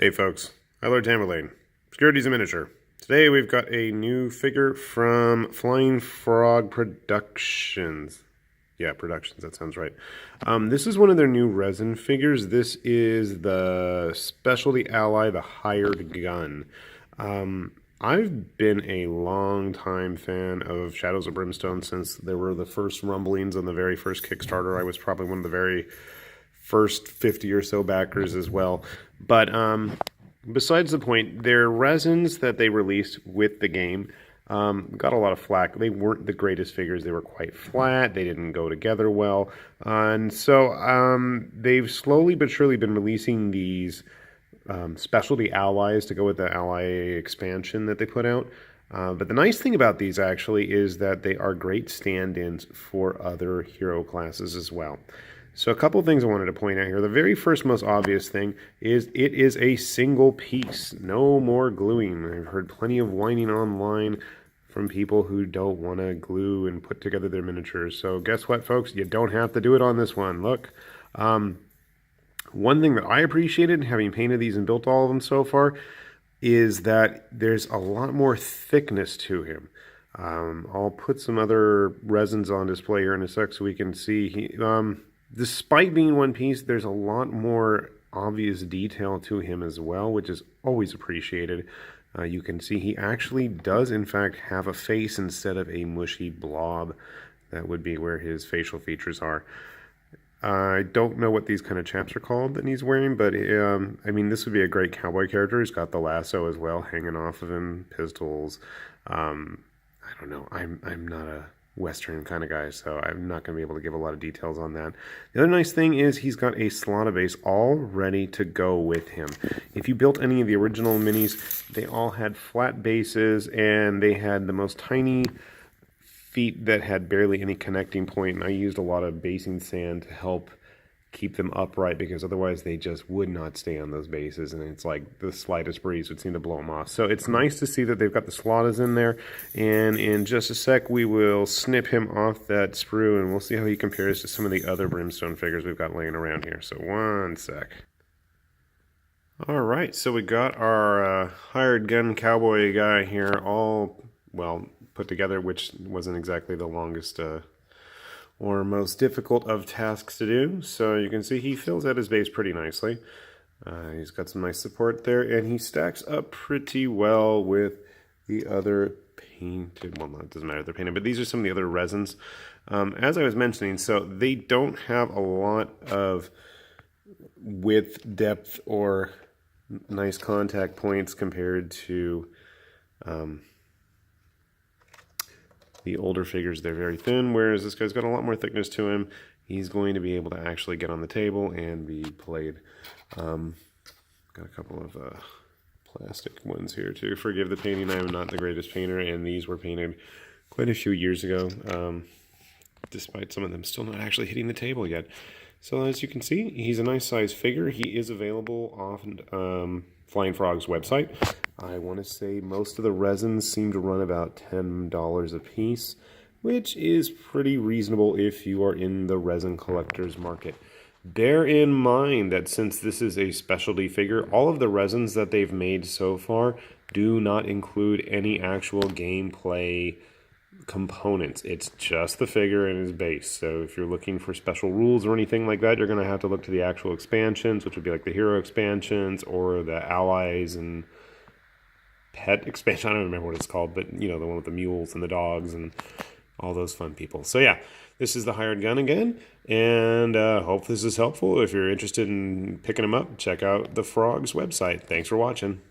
Hey folks, hi Lord Tamerlane. Security's a miniature. Today we've got a new figure from Flying Frog Productions. Yeah, Productions, that sounds right. This is one of their new resin figures. This is the Specialty Ally, the Hired Gun. I've been a long time fan of Shadows of Brimstone since there were the first rumblings on the very first Kickstarter. I was probably one of the very first 50 or so backers as well. But besides the point, their resins that they released with the game got a lot of flack. They weren't the greatest figures. They were quite flat. They didn't go together well. And so they've slowly but surely been releasing these specialty allies to go with the ally expansion that they put out. But the nice thing about these actually is that they are great stand-ins for other hero classes as well. So a couple of things I wanted to point out here. The very first most obvious thing is it is a single piece. No more gluing. I've heard plenty of whining online from people who don't want to glue and put together their miniatures. So guess what, folks? You don't have to do it on this one. Look. One thing that I appreciated, having painted these and built all of them so far, is that there's a lot more thickness to him. I'll put some other resins on display here in a sec so we can see. Despite being one piece, there's a lot more obvious detail to him as well, which is always appreciated. You can see he actually does, in fact, have a face instead of a mushy blob. That would be where his facial features are. I don't know what these kind of chaps are called that he's wearing, but I mean, this would be a great cowboy character. He's got the lasso as well hanging off of him, pistols. I don't know. I'm not a Western kind of guy, so I'm not going to be able to give a lot of details on that. The other nice thing is he's got a Solana base all ready to go with him. If you built any of the original minis, they all had flat bases, and they had the most tiny feet that had barely any connecting point, and I used a lot of basing sand to help keep them upright because otherwise they just would not stay on those bases, and it's like the slightest breeze would seem to blow them off. So it's nice to see that they've got the slotas in there, and in just a sec we will snip him off that sprue and we'll see how he compares to some of the other Brimstone figures we've got laying around here. So one sec. Alright, so we got our hired gun cowboy guy here all, well, put together, which wasn't exactly the longest or most difficult of tasks to do. So you can see he fills out his base pretty nicely. He's got some nice support there, and he stacks up pretty well with the other painted, well, it doesn't matter if they're painted, but these are some of the other resins. As I was mentioning, so they don't have a lot of width, depth, or nice contact points compared to the older figures. They're very thin, whereas this guy's got a lot more thickness to him. He's going to be able to actually get on the table and be played. Got a couple of plastic ones here too. Forgive the painting, I am not the greatest painter, and these were painted quite a few years ago, despite some of them still not actually hitting the table yet. So as you can see, he's a nice size figure. He is available off Flying Frog's website. I want to say most of the resins seem to run about $10 a piece, which is pretty reasonable if you are in the resin collector's market. Bear in mind that since this is a specialty figure, all of the resins that they've made so far do not include any actual gameplay components. It's just the figure and his base. So if you're looking for special rules or anything like that, you're going to have to look to the actual expansions, which would be like the hero expansions or the allies and pet expansion. I don't remember what it's called, but you know, the one with the mules and the dogs and all those fun people. So yeah, this is the hired gun again, and hope this is helpful. If you're interested in picking them up, check out the Frog's website. Thanks for watching.